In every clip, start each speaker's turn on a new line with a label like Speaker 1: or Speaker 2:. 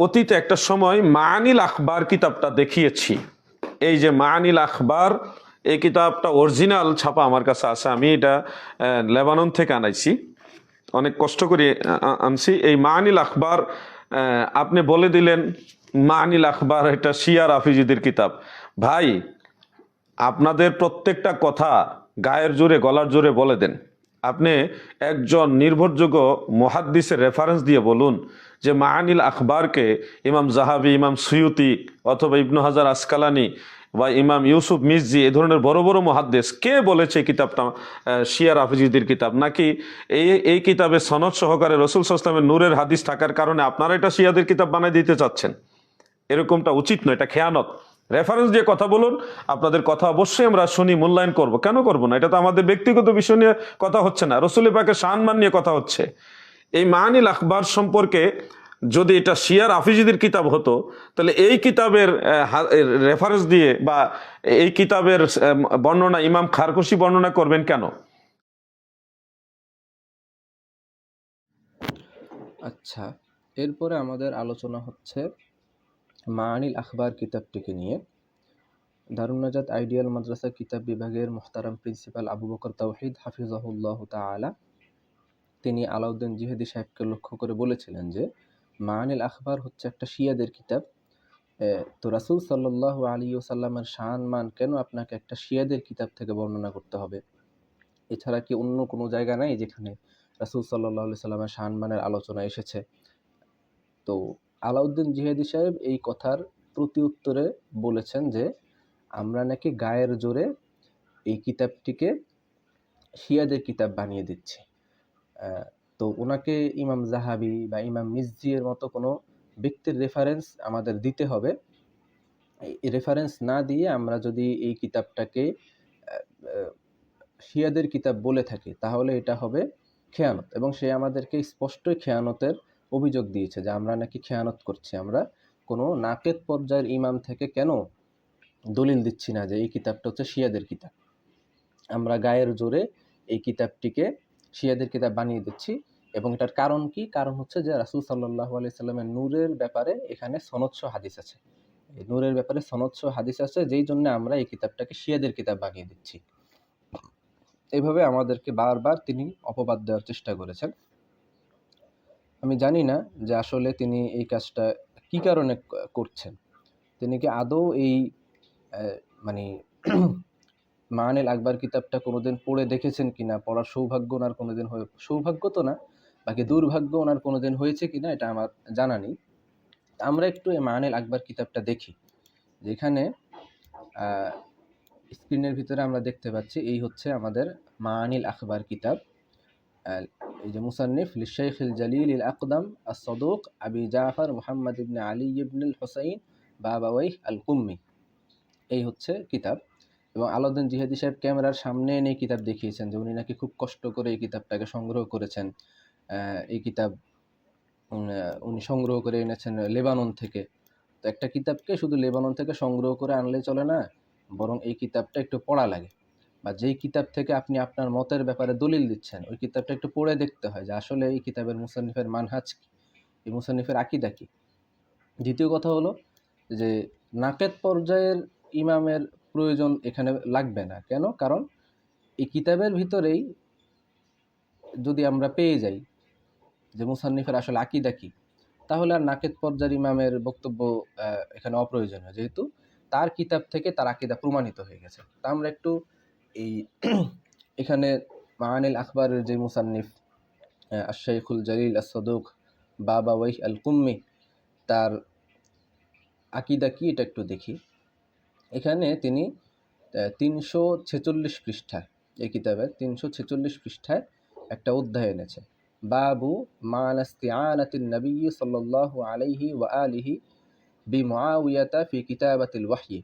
Speaker 1: অতীতে একটা সময় মাআনিল আখবার কিতাবটা দেখিয়েছি। এই যে মাআনিল আখবার, এই কিতাবটা অরিজিনাল ছাপা আমার কাছে আছে। আমি এটা লেবানন থেকে আনাইছি, অনেক কষ্ট করে আনছি। এই মাআনিল আখবার আপনি বলে দিলেন মাআনিল আখবার এটা শিয়া রাফিজিদের কিতাব। ভাই, আপনাদের প্রত্যেকটা কথা গায়ের জোরে গলার জোরে বলে দেন। আপনি একজন নির্ভরযোগ্য মুহাদ্দিসের রেফারেন্স দিয়ে বলুন যে মাআনিল আখবারকে ইমাম জাহাবি, ইমাম সুয়ুতি অথবা ইবনু হাজার আসকালানি বা ইমাম ইউসুফ মিজজি, এই ধরনের বড় বড় মুহাদ্দিস কে বলেছে এই কিতাবটা শিয়া রাফিজিদের কিতাব? নাকি এই কিতাবে সনদ সহকারে রাসূল সাল্লাল্লাহু আলাইহি ওয়াসাল্লামের নূরের হাদিস থাকার কারণে আপনারা এটা শিয়াদের কিতাব বানাই দিতে চাচ্ছেন? এরকমটা উচিত নয়, এটা খেয়ানত। রেফারেন্স দিয়ে কথা বলুন, আপনাদের কথা অবশ্যই আমরা শুনি, মূল্যায়ন করব। কেন করব না? এটা তো আমাদের ব্যক্তিগত বিষয় নিয়ে কথা হচ্ছে না, রাসূল পাকের শানমান নিয়ে কথা হচ্ছে। এই মাআনিল আখবার সম্পর্কে যদি এটা শিয়া রাফিজিদের কিতাব হতো, তাহলে এই কিতাবের রেফারেন্স দিয়ে বা এই কিতাবের বর্ণনা ইমাম খারকুশি বর্ণনা করবেন কেন?
Speaker 2: আচ্ছা, এরপরে আমাদের আলোচনা হচ্ছে মাআনিল আখবার কিতাবটিকে নিয়ে। দারুন নাজাত আইডিয়াল মাদ্রাসা কিতাব বিভাগের মুহতারাম প্রিন্সিপাল আবু বকর তাওহীদ হাফিজাহুল্লাহ তাআলা তিনি আলাউদ্দিন জিহাদি সাহেবকে লক্ষ্য করে বলেছিলেন যে মাআনিল আখবার হচ্ছে একটা শিয়াদের কিতাব। তো রাসূল সাল্লাল্লাহু আলাইহি ওয়াসাল্লামের শান মান কেন আপনাকে একটা শিয়াদের কিতাব থেকে বর্ণনা করতে হবে? এছাড়া কি অন্য কোনো জায়গা নাই যেখানে রাসূল সাল্লাল্লাহু আলাইহি সাল্লামের শান মানের আলোচনা এসেছে? তো আলাউদ্দিন জিহাদি সাহেব এই কথার প্রতি উত্তরে বলেছেন যে আমরা নাকি গায়ের জোরে এই কিতাবটিকে শিয়াদের কিতাব বানিয়ে দিচ্ছি। তো ওনাকে ইমাম জাহাবি বা ইমাম মিজজি এর মতো কোনো ব্যক্তির রেফারেন্স আমাদের দিতে হবে। এই রেফারেন্স না দিয়ে আমরা যদি এই কিতাবটাকে শিয়াদের কিতাব বলে থাকি তাহলে এটা হবে খেয়ানত, এবং সে আমাদেরকে স্পষ্টই খেয়ানতের অভিযোগ দিয়েছে যে আমরা নাকি খেয়ানত করছি। আমরা কোনো নাকেদ পর্যায়ের ইমাম থেকে কেন দলিল দিচ্ছি না যে এই কিতাবটা হচ্ছে শিয়াদের কিতাব। আমরা গায়ের জোরে এই কিতাবটিকে শিয়াদের কিতাব বানিয়ে দিচ্ছি। এবং এটার কারণ কি? কারণ হচ্ছে যে রাসূল সাল্লাল্লাহু আলাইহি সাল্লামের নূরের ব্যাপারে এখানে সনদসহ হাদিস আছে। এই নূরের ব্যাপারে সনদসহ হাদিস আছে, যেই জন্য আমরা এই কিতাবটাকে শিয়াদের কিতাব বানিয়ে দিচ্ছি। এইভাবে আমাদেরকে বারবার তিনি অপবাদ দেওয়ার চেষ্টা করেছেন। আমি জানি না যে আসলে তিনি এই কাজটা কি কারণে করছেন। তিনি কি আদৌ এই মানে মাআনিল আখবার কিতাবটা কোনোদিন পড়ে দেখেছেন কিনা, পড়ার সৌভাগ্য ওনার কোনোদিন সৌভাগ্য তো না, বাকি দুর্ভাগ্য ওনার কোনোদিন হয়েছে কিনা এটা আমার জানা নেই। আমরা একটু এই মাআনিল আখবার কিতাবটা দেখি। যেখানে স্ক্রিনের ভিতরে আমরা দেখতে পাচ্ছি এই হচ্ছে আমাদের মাআনিল আখবার কিতাব। এই যে মুসান্নিফ লিশাইখিল জালিলিল আকদাম আস-সাদুক আবি জাফর মুহাম্মদ ইবনে আলী ইবনুল হুসাইন বাবাওয়াইহ আল কুম্মি, এই হচ্ছে কিতাব। এবং আলাউদ্দিন জিহাদি সাহেব ক্যামেরার সামনে এনে কিতাব দেখিয়েছেন যে উনি নাকি খুব কষ্ট করে এই কিতাবটাকে সংগ্রহ করেছেন। এই কিতাব উনি সংগ্রহ করে এনেছেন লেবানন থেকে। তো একটা কিতাবকে শুধু লেবানন থেকে সংগ্রহ করে আনলে চলে না, বরং এই কিতাবটা একটু পড়া লাগে। বা যেই কিতাব থেকে আপনি আপনার মতের ব্যাপারে দলিল দিচ্ছেন ওই কিতাবটা একটু পড়ে দেখতে হয় যে আসলে এই কিতাবের মুসান্নিফের মানহাজ কি, এই মুসান্নিফের আকীদা কি। দ্বিতীয় কথা হলো যে নাকেদ পর্যায়ের ইমামের প্রয়োজন এখানে লাগবে না। কেন? কারণ এই কিতাবের ভিতরেই যদি আমরা পেয়ে যাই যে মুসান্নিফের আসলে আকীদা কি, তাহলে আর নাকেদ পর্যায়ের ইমামের বক্তব্য এখানে অপ্রয়োজনীয়, যেহেতু তার কিতাব থেকে তার আকীদা প্রমাণিত হয়ে গেছে। তা আমরা একটু এই এখানে মাআনিল আখবারের যে মুসান্নিফ আশ-শাইখুল জালিল আস-সাদুক বাবাওয়াইহ আল কুম্মি, তার আকীদা কি এটা একটু দেখি। এখানে তিনি ৩৪৬ পৃষ্ঠায়, এই কিতাবের ৩৪৬ পৃষ্ঠায় একটা অধ্যায় এনেছে, বাবু মা'না ইস্তিআনাতিন নবী সাল্লাল্লাহু আলাইহি ওয়া আলিহি বিমুআউয়াতা ফি কিতাবাতিল ওয়াহয়ি,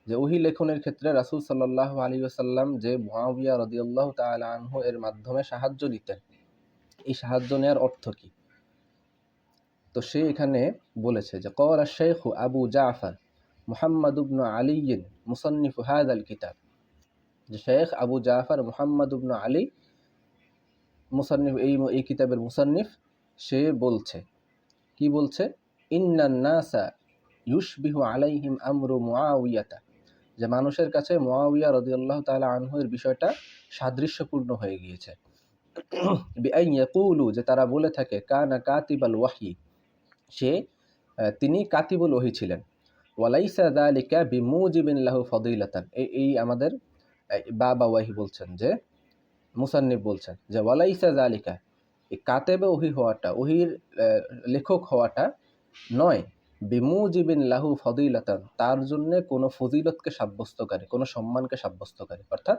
Speaker 2: যে ওহী লেখনের ক্ষেত্রে রাসূল সাল্লাল্লাহু আলাইহি ওয়াসাল্লাম যে মুআউইয়া রাদিয়াল্লাহু তাআলা আনহু এর মাধ্যমে সাহায্য নিতেন, এই সাহায্য নেওয়ার অর্থ কি। তো সে এখানে বলেছে যে ক্বালা শাইখু আবু জাফর মুহাম্মদ ইবনে আলী মুসান্নিফ হাযাল কিতাব, যে শেখ আবু জাফর মুহাম্মদ ইবনে আলী মুসান্নিফ, এই কিতাবের মুসান্নিফ, সে বলছে, কি বলছে ইন্নান নাসা ইউশবিহু আলাইহিম আমরু মুআউইয়াতা, যে মানুষের কাছে মুআউইয়া রাদিয়াল্লাহু তাআলা আনহু এর বিষয়টা সাদৃশ্যপূর্ণ হয়ে গিয়েছে। বিআন ইয়াকুলু, যে তারা বলে থাকে কানা কাতিবাল ওয়াহয়ি, সে তিনি কাতিবুল ওহী ছিলেন। ওয়ালাইসা যালিকা বিমুজিবিন লাহু ফাদিলাতান, এই আমাদের বাবা ওয়াহি বলছেন, যে মুসান্নিফ বলছেন যে ওয়ালাইসা যালিকা, এই কাতেবে ওহী হওয়াটা, ওহীর লেখক হওয়াটা নয়, বিমুজিবিন লাহু ফাদিলাতান, তার জন্য কোনো ফজিলতকে সাব্যস্তকারী, কোনো সম্মানকে সাব্যস্তকারী। অর্থাৎ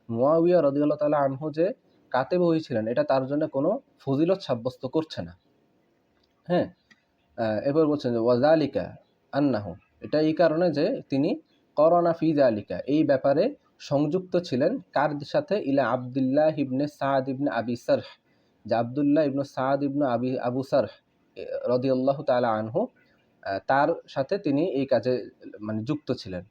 Speaker 2: মুআবিয়া রাদিয়াল্লাহু তাআলা আনহু যে কাতেবে ওহী ছিলেন, এটা তার জন্য কোনো ফজিলত সাব্যস্ত করছে না। হ্যাঁ, এবার বলছেন যে ওয়াজালিকা আন্নাহু, এটা এই কারণে যে তিনি করনা ফি জালিকা, এই ব্যাপারে সংযুক্ত ছিলেন কার সাথে, ইলা আব্দুল্লাহ ইবনে সাদ ইবনে আবি সারহ, যে আব্দুল্লাহ ইবনে সাদ ইবনে আবু সারহ রাদিয়াল্লাহু তাআলা আনহু, তার সাথে তিনি এই কাজে মানে যুক্ত ছিলেন।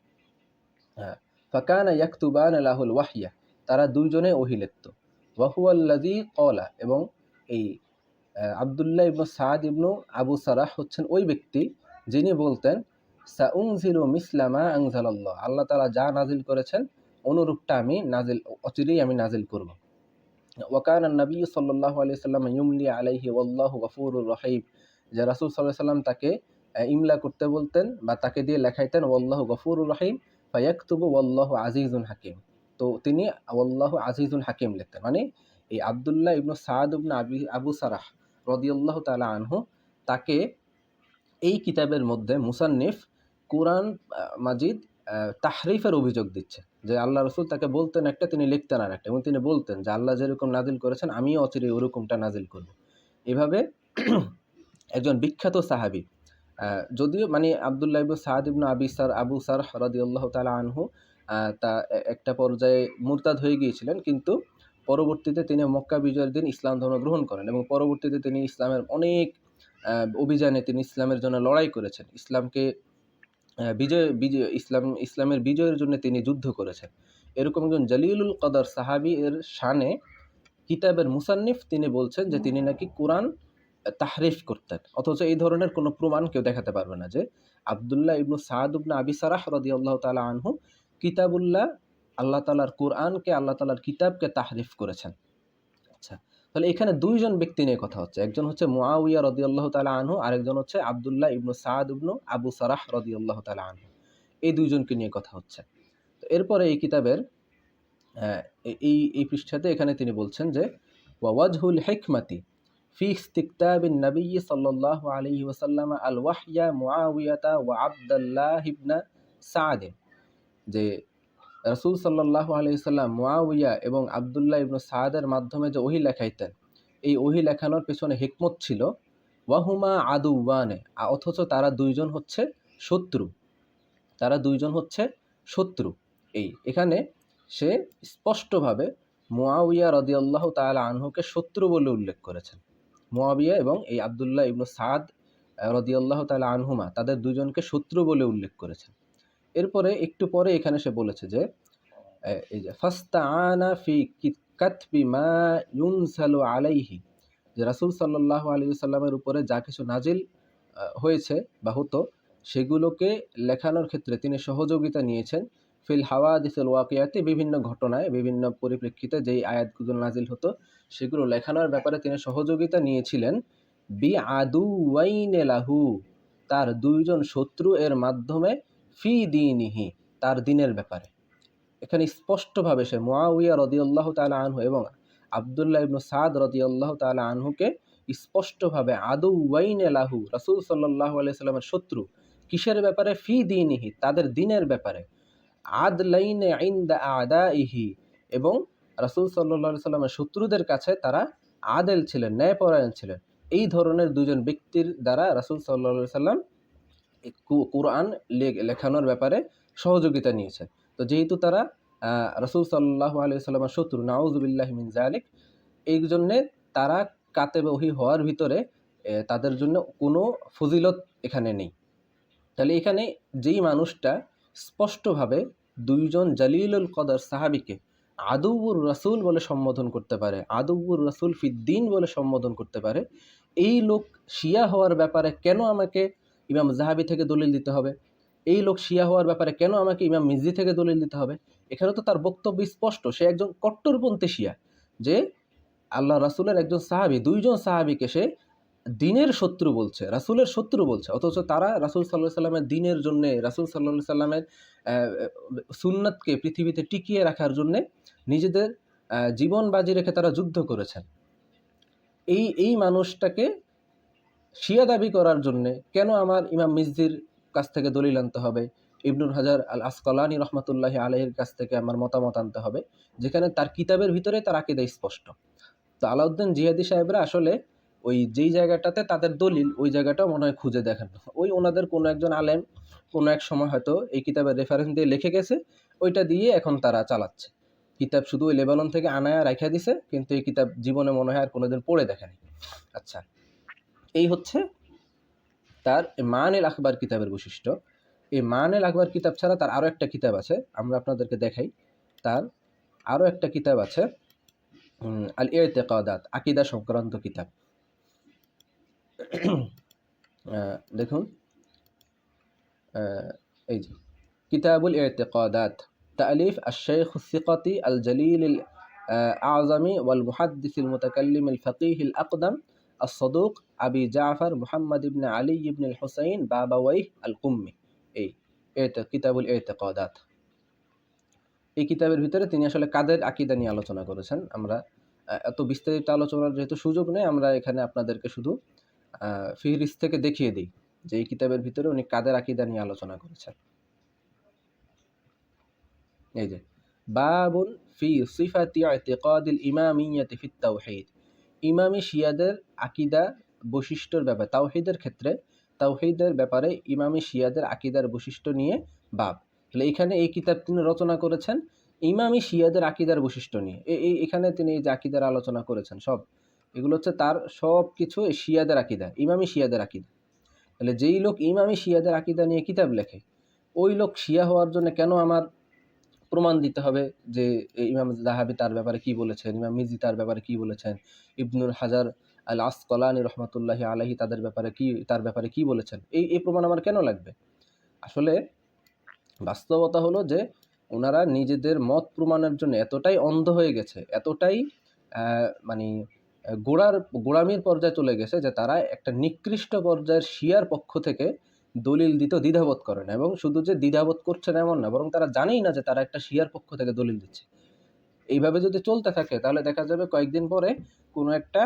Speaker 2: হ্যাঁ, ফাকানা ইয়াকতুবান লাহুল ওয়াহইয়া, তারা দুইজনে ওহী লিখত। ওয়া হুয়াল্লাযী ক্বালা, এবং এই আব্দুল্লাহ ইবনু সাদ ইবনু আবু সারাহ হচ্ছেন ওই ব্যক্তি যিনি বলতেন সাউনজিলু মিসলামা আনজালাল্লাহ, আল্লাহ তাআলা যা নাজিল করেছেন অনুরূপটা আমি অচিরেই আমি নাজিল করব। ওয়াকানা নবী সাল্লাল্লাহু আলাইহি সাল্লাম ইউমলি আলাইহি ওয়াল্লাহু গফুরুর রহিম, যে রাসূল সাল্লাল্লাহু আলাইহি সাল্লাম তাকে ইমলা করতে বলতেন বা তাকে দিয়ে লেখাইতেন ওয়াল্লাহু গফুরুর রহিম ফায়াকতুবু ওয়াল্লাহু আজিজুন হাকিম, তো তিনি ওয়াল্লাহু আজিজুন হাকিম লিখতেন। মানে এই আব্দুল্লাহ ইবনু সাদ ইবনু আবু সারাহ রাদিয়াল্লাহু তাআলা আনহু, তাকে এই কিতাবের মধ্যে মুসান্নিফ কুরআন মাজিদ তাহরিফের অভিযোগ দিচ্ছে, যে আল্লাহ রসুল তাকে বলতেন একটা, তিনি লিখতেন আর একটা, এবং তিনি বলতেন যে আল্লাহ যেরকম নাজিল করেছেন আমিও অচিরে ওরকমটা নাজিল করব। এভাবে একজন বিখ্যাত সাহাবী, যদিও মানে আব্দুল্লাহ ইবনু সাদ ইবনু আবু সারহ রাদিয়াল্লাহু তাআলা আনহু তা একটা পর্যায়ে মুরতাদ হয়ে গিয়েছিলেন, কিন্তু পরবর্তীতে তিনি মক্কা বিজয়ের দিন ইসলাম ধর্ম গ্রহণ করেন, এবং পরবর্তীতে তিনি ইসলামের অনেক অভিযানে তিনি ইসলামের জন্য লড়াই করেছেন, ইসলামকে ইসলামের বিজয়ের জন্য তিনি যুদ্ধ করেছেন। এরকম একজন জলিলুল কদর সাহাবী এর শানে কিতাবের মুসান্নিফ তিনি বলছেন যে তিনি নাকি কোরআন তাহরিফ করতেন, অথচ এই ধরনের কোনো প্রমাণ কেউ দেখাতে পারবে না যে আব্দুল্লাহ ইবনু সাদ ইবনু আবি সারাহ রাদিয়াল্লাহু তাআলা আনহু কিতাবুল্লাহ, আল্লাহ তাআলার কোরআনকে, আল্লাহ তাআলার কিতাবকে তাহরিফ করেছেন। আচ্ছা, তাহলে এখানে দুইজন ব্যক্তি নিয়ে কথা হচ্ছে, একজন হচ্ছে মুআবিয়া রাদিয়াল্লাহু তাআলা আনহু, আরেকজন হচ্ছে আব্দুল্লাহ ইবনু সাদ ইবনু আবু সারাহ রাদিয়াল্লাহু তাআলা আনহু, এই দুইজনকে নিয়ে কথা হচ্ছে। তো এরপরে এই কিতাবের এই পৃষ্ঠাতে এখানে তিনি বলছেন যে ওয়াজহুল হিকমাতি ফি ইস্তিকতাবিন নবী সাল্লাল্লাহু আলাইহি ওয়াসাল্লাম আল ওয়াহইয়া মুআবিয়াতা ওয়া আব্দুল্লাহ ইবনে সাদ, যে রাসূল সাল্লাল্লাহু আলাইহি ওয়াসাল্লাম মুআবিয়া এবং আব্দুল্লাহ ইবনে সাদের মাধ্যমে যে ওহী লেখাইতেন, এই ওহী লেখানোর পেছনে হিকমত ছিল। ওয়াহুমা আদুওয়ানে, অথচ তারা দুইজন হচ্ছে শত্রু, তারা দুইজন হচ্ছে শত্রু। এখানে সে স্পষ্টভাবে মুআবিয়া রাদিয়াল্লাহু তাআলা আনহুকে শত্রু বলে উল্লেখ করেছেন। মুআবিয়া এবং এই আব্দুল্লাহ ইবনু সাদ রাদিয়াল্লাহু তাআলা আনহুমা, তাদের দুজনকে শত্রু বলে উল্লেখ করেছেন। এরপরে একটু পরে এখানে সে বলেছে যে এই যে ফাস্তাআনা ফি কাতবি মা ইউনসালু আলাইহি, যে রাসূল সাল্লাল্লাহু আলাইহি ওয়াসাল্লামের উপরে যা কিছু নাজিল হয়েছে বা হতো সেগুলোকে লেখানোর ক্ষেত্রে তিনি সহযোগিতা নিয়েছেন। ফিল হাওয়াদিসিল ওয়াকিয়াতি, বিভিন্ন ঘটনায় বিভিন্ন পরিপ্রেক্ষিতে যেই আয়াতগুলো নাজিল হতো সেগুলো লেখানোর ব্যাপারে তিনি সহযোগিতা নিয়েছিলেন। বি আদুওয়াইনে লাহু, তার দুইজন শত্রু এর মাধ্যমে, ফি দীনিহি, তার দিনের ব্যাপারে। এখানে স্পষ্টভাবে সে মুআবিয়া রাদিয়াল্লাহু তাআলা আনহু এবং আব্দুল্লাহ ইবনু সাদ রাদিয়াল্লাহু তাআলা আনহুকে স্পষ্টভাবে আদুওয়াইনে লাহু, রাসূল সাল্লাল্লাহু আলাইহি সাল্লামের শত্রু, কিসের ব্যাপারে? ফি দীনিহি, তাদের দিনের ব্যাপারে। আদলাইনে ইনদা আদাইহি, এবং রাসূল সাল্লাল্লাহু আলাইহি সাল্লামের শত্রুদের কাছে তারা আদেল ছিলেন, ন্যায়পরায়ণ ছিলেন। এই ধরনের দুজন ব্যক্তির দ্বারা রাসূল সাল্লাল্লাহু আলাইহি সাল্লাম কুরআন লেখানোর ব্যাপারে সহযোগিতা নিয়েছেন। তো যেহেতু তারা রাসূল সাল্লাল্লাহু আলাইহি সাল্লামের শত্রু, নাউযুবিল্লাহি মিন যালিক, এই জন্যে তারা কাতেবে ওহী হওয়ার ভিতরে তাদের জন্য কোনো ফজিলত এখানে নেই। তাহলে এখানে যেই মানুষটা স্পষ্টভাবে দুইজন জালিলুল কদর সাহাবীকে আদুউর রাসূল বলে সম্বোধন করতে পারে, আদুউর রাসূল ফিদ্দিন বলে সম্বোধন করতে পারে, এই লোক শিয়া হওয়ার ব্যাপারে কেন আমাকে ইমাম জাহাবি থেকে দলিল দিতে হবে? এই লোক শিয়া হওয়ার ব্যাপারে কেন আমাকে ইমাম মিজরি থেকে দলিল দিতে হবে? এখানে তো তার বক্তব্য স্পষ্ট, সে একজন কট্টরপন্থী শিয়া, যে আল্লাহ রাসূলের একজন সাহাবী, দুইজন সাহাবীকে সে দ্বীনের শত্রু বলছে, রাসূলের শত্রু বলছে। অথচ তারা রাসূল সাল্লাল্লাহু আলাইহি সাল্লামের দ্বীনের জন্যে, রাসূল সাল্লাল্লাহু আলাইহি সাল্লামের সুন্নাতকে পৃথিবীতে টিকিয়ে রাখার জন্যে নিজেদের জীবন বাজি রেখে তারা যুদ্ধ করেছেন। এই মানুষটাকে শিয়া দাবি করার জন্যে কেন আমার ইমাম মিজরির কাছ থেকে দলিল আনতে হবে? ইবনুল হাজার আল আসকালানি রহমাতুল্লাহি আলাইহির কাছ থেকে আমার মতামত আনতে হবে, যেখানে তার কিতাবের ভিতরে তার আকীদা স্পষ্ট। তো আলাউদ্দিন জিহাদি সাহেবরা আসলে ওই যেই জায়গাটাতে তাদের দলিল, ওই জায়গাটাও মনে হয় খুঁজে দেখেন না। ওই ওনাদের কোনো একজন আলেম কোনো এক সময় হয়তো এই কিতাবের রেফারেন্স দিয়ে লিখে গেছে, ওইটা দিয়ে এখন তারা চালাচ্ছে। কিতাব শুধু ওই লেবানন থেকে আনায়া রাইখা দিছে, কিন্তু এই কিতাব জীবনে মনে হয় আর কোনোদিন পড়ে দেখেনি। আচ্ছা, এই হচ্ছে তার মানিল আখবার কিতাবের বৈশিষ্ট্য। এই মানিল আখবার কিতাব ছাড়া তার আরও একটা কিতাব আছে, আমরা আপনাদেরকে দেখাই। তার আরও একটা কিতাব আছে, আল ইতিকাদাত, আকিদা সংক্রান্ত কিতাব। দেখুন, এই যে কিতাবুল ইতিকাদাত, তালিফ আশ-শাইখ আস-সিকাতি আল জলিল আল আযমি ওয়াল মুহাদ্দিস আল মুতাকাল্লিম আল ফাকিহ আল আকদাম الصدوق আবি জাফর মুহাম্মদ ইবনে আলী ইবনে আল হুসাইন বাবাওয়াইহ আল কুম্মি। এই কিতাবুল ইতিকাদাত, এই কিতাবের ভিতরে তিনি আসলে কাদের আকীদা নিয়ে আলোচনা করেছেন। আমরা এত বিস্তারিত আলোচনার যেহেতু সুযোগ নেই, আমরা এখানে আপনাদেরকে শুধু ফিহরিস্ত থেকে দেখিয়ে দিই যে এই কিতাবের ভিতরে উনি কাদের আকীদা নিয়ে আলোচনা করেছেন। এই যে বাবুন ফি সিফাতি ইতিকাদিল ইমামিয়্যাতি ফিত তাওহীদ, ইমামি শিয়াদের আকীদা বৈশিষ্ট্যের ব্যাপারে, তাওহীদের ক্ষেত্রে, তাওহীদের ব্যাপারে ইমামি শিয়াদের আকীদার বৈশিষ্ট্য নিয়ে বাব। তাহলে এখানে এই কিতাব তিনি রচনা করেছেন ইমামি শিয়াদের আকীদার বৈশিষ্ট্য নিয়ে। এখানে তিনি যে আকীদার আলোচনা করেছেন সব এগুলো হচ্ছে তার সব কিছু শিয়াদের আকীদা, ইমামি শিয়াদের আকীদা। তাহলে যেই লোক ইমামি শিয়াদের আকীদা নিয়ে কিতাব লেখে, ওই লোক শিয়া হওয়ার জন্য কেন আমার প্রমাণ দিতে হবে যে ইমাম যাহাবি তার ব্যাপারে কি বলেছেন, ইমাম মিজি তার ব্যাপারে কি বলেছেন, ইবনুল হাজার আল আসকালানি রহমাতুল্লাহি আলাইহি তার ব্যাপারে কি বলেছেন, এই প্রমাণ আমার কেন লাগবে? আসলে বাস্তবতা হলো যে ওনারা নিজেদের মত প্রমাণের জন্য এতটাই অন্ধ হয়ে গেছে, এতটাই মানে গোড়ামির পর্যায়ে চলে গেছে যে তারা একটা নিকৃষ্ট পর্যায়ের শিয়ার পক্ষ থেকে দলিল দিতে দ্বিধাবোধ করে না। এবং শুধু যে দ্বিধাবোধ করছে না এমন না, বরং তারা জানেই না যে তারা একটা শিয়ার পক্ষ থেকে দলিল দিচ্ছে। এইভাবে যদি চলতে থাকে তাহলে দেখা যাবে কয়েকদিন পরে কোনো একটা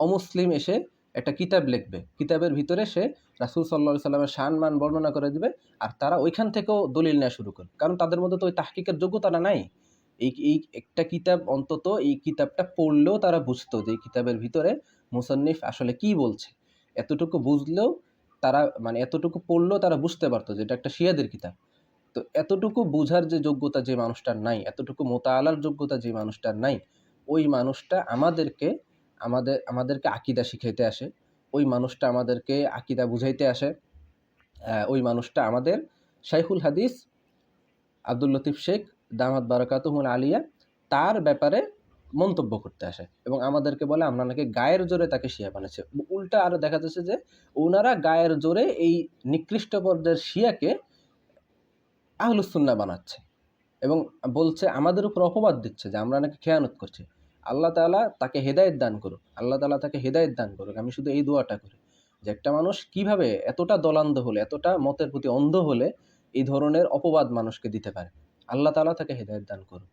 Speaker 2: অমুসলিম এসে একটা কিতাব লিখবে, কিতাবের ভিতরে সে রাসূল সাল্লাল্লাহু আলাইহি সাল্লামের শান মান বর্ণনা করে দিবে, আর তারা ওইখান থেকেও দলিল নেওয়া শুরু করে, কারণ তাদের মধ্যে তো ওই তাহকিকের যোগ্যতাটা নাই। এই একটা কিতাব, অন্তত এই কিতাবটা পড়লেও তারা বুঝতো যে এই কিতাবের ভিতরে মুসান্নিফ আসলে কি বলছে। এতটুকু বুঝলেও তারা, মানে এতটুকু পড়লেও তারা বুঝতে পারতো যে এটা একটা শিয়াদের কিতাব। তো এতটুকু বুঝার যে যোগ্যতা যে মানুষটার নাই, এতটুকু মোতালার যোগ্যতা যে মানুষটার নাই, ওই মানুষটা আমাদেরকে আকীদা শিখাইতে আসে, ওই মানুষটা আমাদেরকে আকীদা বুঝাইতে আসে, ওই মানুষটা আমাদের শাইখুল হাদিস আব্দুল লতিফ শেখ দামাত বারাকাতুহুল আলিয়া তার ব্যাপারে মন্তব্য করতে আসে এবং আমাদেরকে বলে আমরা নাকি গায়ের জোরে তাকে শিয়া বানাচ্ছি। উল্টা আরও দেখা যাচ্ছে যে ওনারা গায়ের জোরে এই নিকৃষ্ট পর্যায়ের শিয়াকে আহলুস সুন্নাহ বানাচ্ছে এবং বলছে, আমাদের উপর অপবাদ দিচ্ছে যে আমরা নাকি খেয়ানত করছি। আল্লাহ তাআলা তাকে হেদায়েত দান করুক, আল্লাহ তাআলা তাকে হেদায়েত দান করুক। আমি শুধু এই দোয়াটা করি যে একটা মানুষ কিভাবে এতটা দলান্ধ হলে, এতটা মতের প্রতি অন্ধ হলে এই ধরনের অপবাদ মানুষকে দিতে পারে। আল্লাহ তাআলা তাকে হেদায়েত দান করুক।